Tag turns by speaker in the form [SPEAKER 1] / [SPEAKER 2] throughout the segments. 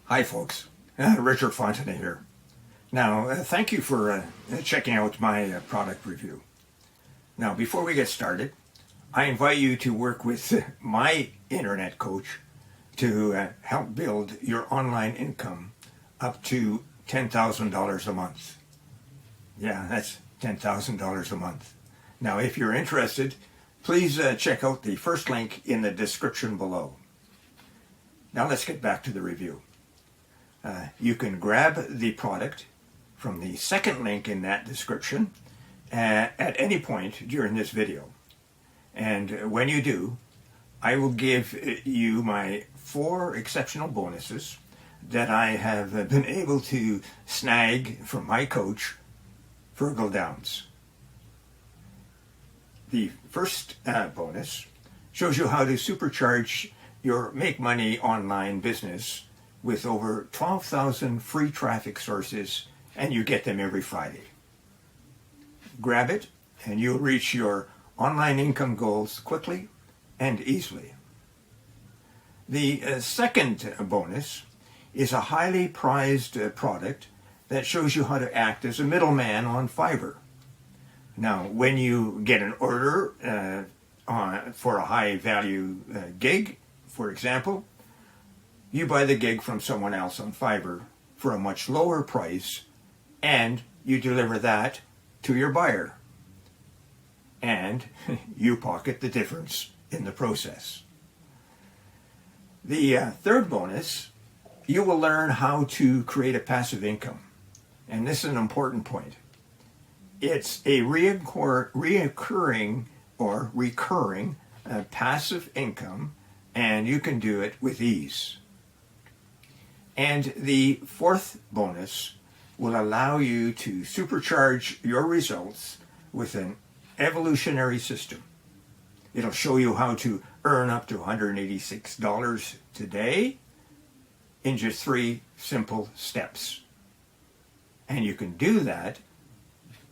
[SPEAKER 1] Hi folks, Richard Fontenay here. Now, thank you for checking out my product review. Now, before we get started, I invite you to work with my internet coach to help build your online income up to $10,000 a month. Yeah, that's $10,000 a month. Now, if you're interested, please check out the first link in the description below. Now let's get back to the review. You can grab the product from the second link in that description at any point during this video. And when you do, I will give you my 4 exceptional bonuses that I have been able to snag from my coach, Virgil Downs. The first bonus shows you how to supercharge your make money online business with over 12,000 free traffic sources, and you get them every Friday. Grab it and you'll reach your online income goals quickly and easily. The second bonus is a highly prized product that shows you how to act as a middleman on Fiverr. Now, when you get an order for a high value gig, for example, you buy the gig from someone else on Fiverr for a much lower price, and you deliver that to your buyer. And you pocket the difference in the process. The third bonus, you will learn how to create a passive income. And this is an important point. It's a reoccurring or recurring passive income, and you can do it with ease. And the fourth bonus will allow you to supercharge your results with an evolutionary system. It'll show you how to earn up to $186 today in just 3 simple steps. And you can do that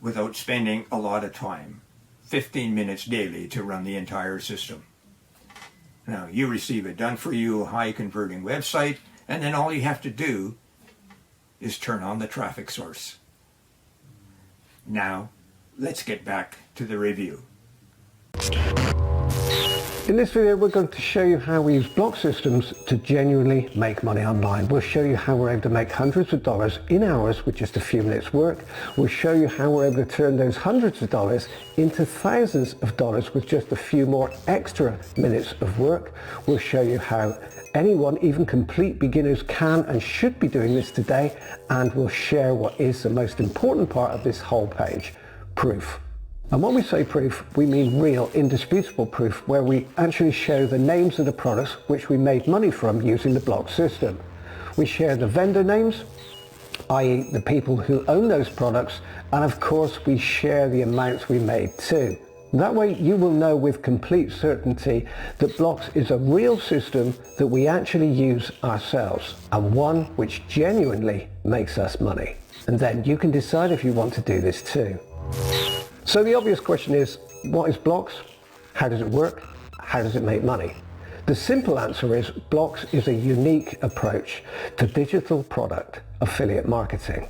[SPEAKER 1] without spending a lot of time, 15 minutes daily to run the entire system. Now, you receive a done-for-you, high-converting website, and then all you have to do is turn on the traffic source. Now, let's get back to the review.
[SPEAKER 2] In this video, we're going to show you how we use Blox systems to genuinely make money online. We'll show you how we're able to make hundreds of dollars in hours with just a few minutes work. We'll show you how we're able to turn those hundreds of dollars into thousands of dollars with just a few more extra minutes of work. We'll show you how anyone, even complete beginners, can and should be doing this today, and we'll share what is the most important part of this whole page, proof. And when we say proof, we mean real, indisputable proof, where we actually show the names of the products which we made money from using the Blox system. We share the vendor names, i.e. the people who own those products, and of course we share the amounts we made too. That way you will know with complete certainty that Blox is a real system that we actually use ourselves, and one which genuinely makes us money. And then you can decide if you want to do this too. So the obvious question is, what is Blox? How does it work? How does it make money? The simple answer is Blox is a unique approach to digital product affiliate marketing.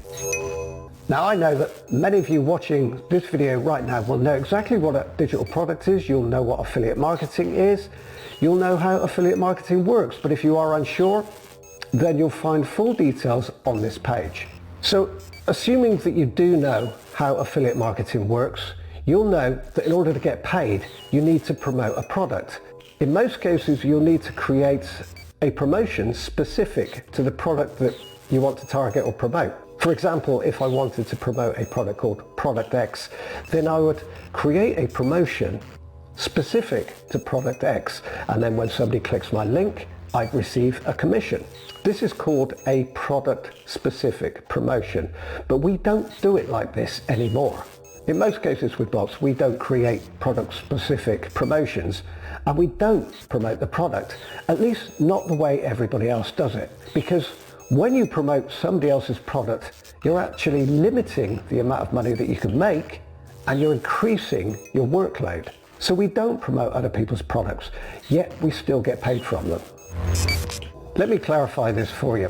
[SPEAKER 2] Now, I know that many of you watching this video right now will know exactly what a digital product is. You'll know what affiliate marketing is. You'll know how affiliate marketing works. But if you are unsure, then you'll find full details on this page. So assuming that you do know how affiliate marketing works, you'll know that in order to get paid, you need to promote a product. In most cases, you'll need to create a promotion specific to the product that you want to target or promote. For example, if I wanted to promote a product called Product X, then I would create a promotion specific to Product X, and then when somebody clicks my link, I'd receive a commission. This is called a product-specific promotion, but we don't do it like this anymore. In most cases with Blox, we don't create product-specific promotions, and we don't promote the product, at least not the way everybody else does it, because when you promote somebody else's product, you're actually limiting the amount of money that you can make, and you're increasing your workload. So we don't promote other people's products, yet we still get paid from them. Let me clarify this for you.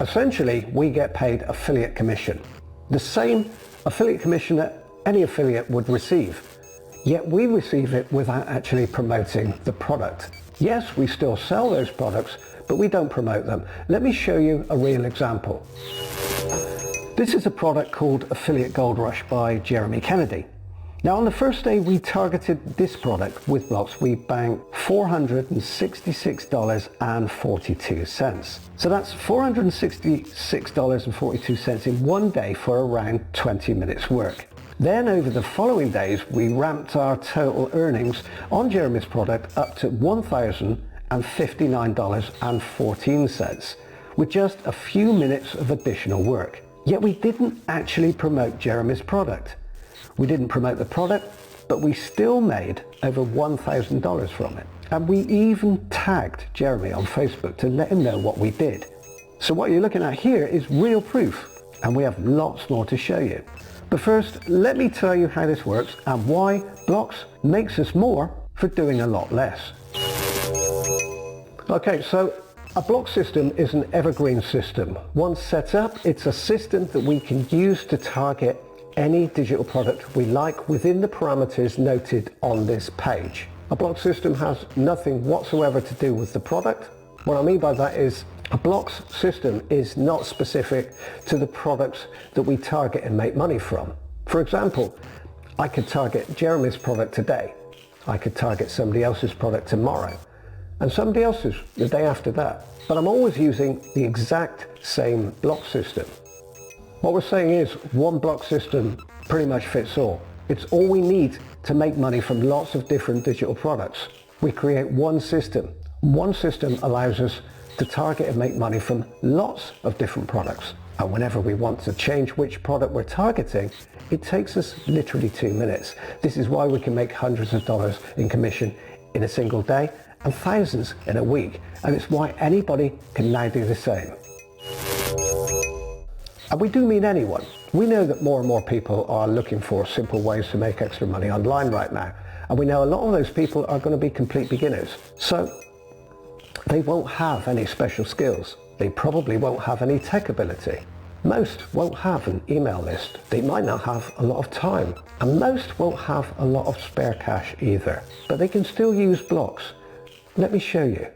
[SPEAKER 2] Essentially, we get paid affiliate commission, the same affiliate commission that any affiliate would receive, yet we receive it without actually promoting the product. Yes, we still sell those products, but we don't promote them. Let me show you a real example. This is a product called Affiliate Gold Rush by Jeremy Kennedy. Now, on the first day we targeted this product with Blox, we banked $466.42. So that's $466.42 in one day for around 20 minutes work. Then over the following days, we ramped our total earnings on Jeremy's product up to $1,059.14 with just a few minutes of additional work. Yet we didn't actually promote Jeremy's product. We didn't promote the product, but we still made over $1,000 from it. And we even tagged Jeremy on Facebook to let him know what we did. So what you're looking at here is real proof, and we have lots more to show you. But first, let me tell you how this works and why Blox makes us more for doing a lot less. Okay, so a Blox system is an evergreen system. Once set up, it's a system that we can use to target any digital product we like within the parameters noted on this page. A Blox system has nothing whatsoever to do with the product. What I mean by that is a Blox system is not specific to the products that we target and make money from. For example, I could target Jeremy's product today. I could target somebody else's product tomorrow, and somebody else's the day after that. But I'm always using the exact same Blox system. What we're saying is one Blox system pretty much fits all. It's all we need to make money from lots of different digital products. We create one system. One system allows us to target and make money from lots of different products. And whenever we want to change which product we're targeting, it takes us literally 2 minutes. This is why we can make hundreds of dollars in commission in a single day and thousands in a week. And it's why anybody can now do the same. And we do mean anyone. We know that more and more people are looking for simple ways to make extra money online right now. And we know a lot of those people are going to be complete beginners. So they won't have any special skills. They probably won't have any tech ability. Most won't have an email list. They might not have a lot of time. And most won't have a lot of spare cash either. But they can still use Blox. Let me show you.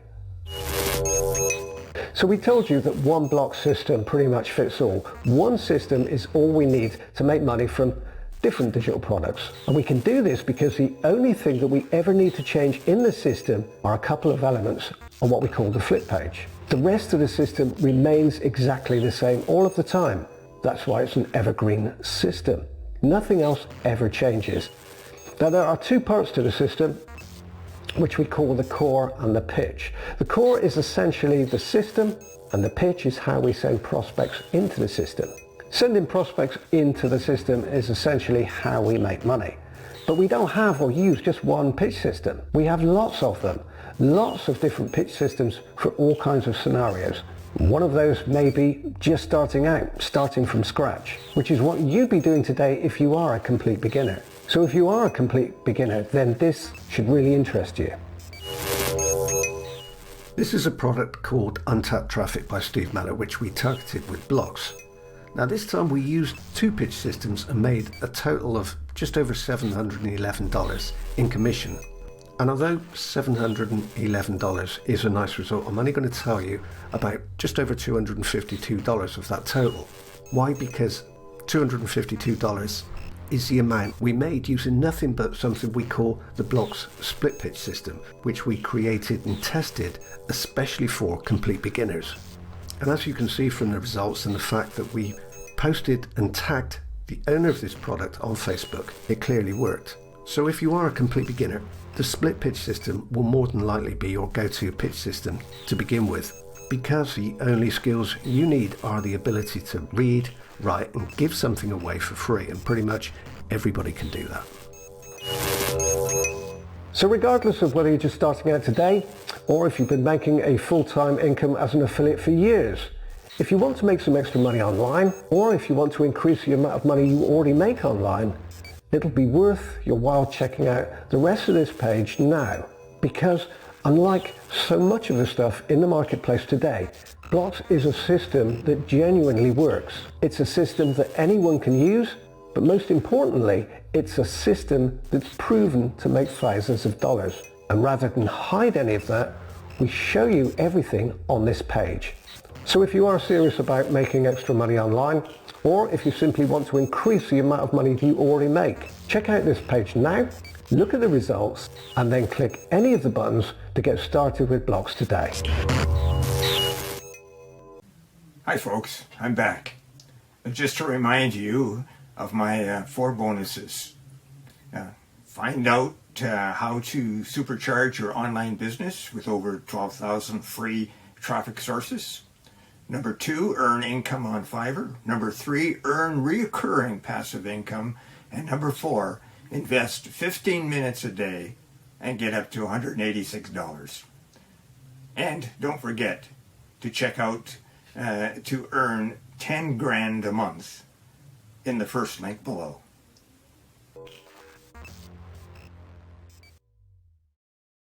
[SPEAKER 2] So we told you that one Blox system pretty much fits all. One system is all we need to make money from different digital products. And we can do this because the only thing that we ever need to change in the system are a couple of elements on what we call the flip page. The rest of the system remains exactly the same all of the time. That's why it's an evergreen system. Nothing else ever changes. Now there are two parts to the system, which we call the core and the pitch. The core is essentially the system, and the pitch is how we send prospects into the system. Sending prospects into the system is essentially how we make money. But we don't have or use just one pitch system. We have lots of them. Lots of different pitch systems for all kinds of scenarios. One of those may be just starting out, starting from scratch, which is what you'd be doing today if you are a complete beginner. So if you are a complete beginner, then this should really interest you. This is a product called Untapped Traffic by Steve Mellor, which we targeted with Blox. Now this time we used two pitch systems and made a total of just over $711 in commission. And although $711 is a nice result, I'm only going to tell you about just over $252 of that total. Why? Because $252 is the amount we made using nothing but something we call the Blox split pitch system, which we created and tested especially for complete beginners. And as you can see from the results and the fact that we posted and tagged the owner of this product on Facebook, it clearly worked. So if you are a complete beginner, the split pitch system will more than likely be your go-to pitch system to begin with, because the only skills you need are the ability to read, write and give something away for free, and pretty much everybody can do that. So regardless of whether you're just starting out today or if you've been making a full-time income as an affiliate for years, if you want to make some extra money online, or if you want to increase the amount of money you already make online, it'll be worth your while checking out the rest of this page now, because Unlike so much of the stuff in the marketplace today, Blox is a system that genuinely works. It's a system that anyone can use, but most importantly, it's a system that's proven to make thousands of dollars. And rather than hide any of that, we show you everything on this page. So if you are serious about making extra money online, or if you simply want to increase the amount of money you already make, check out this page now, look at the results, and then click any of the buttons to get started with Blox today.
[SPEAKER 1] Hi folks, I'm back. Just to remind you of my 4 bonuses. Find out how to supercharge your online business with over 12,000 free traffic sources. Number 2, earn income on Fiverr. Number 3, earn recurring passive income. And number 4, invest 15 minutes a day and get up to $186. And don't forget to check out to earn 10 grand a month in the first link below.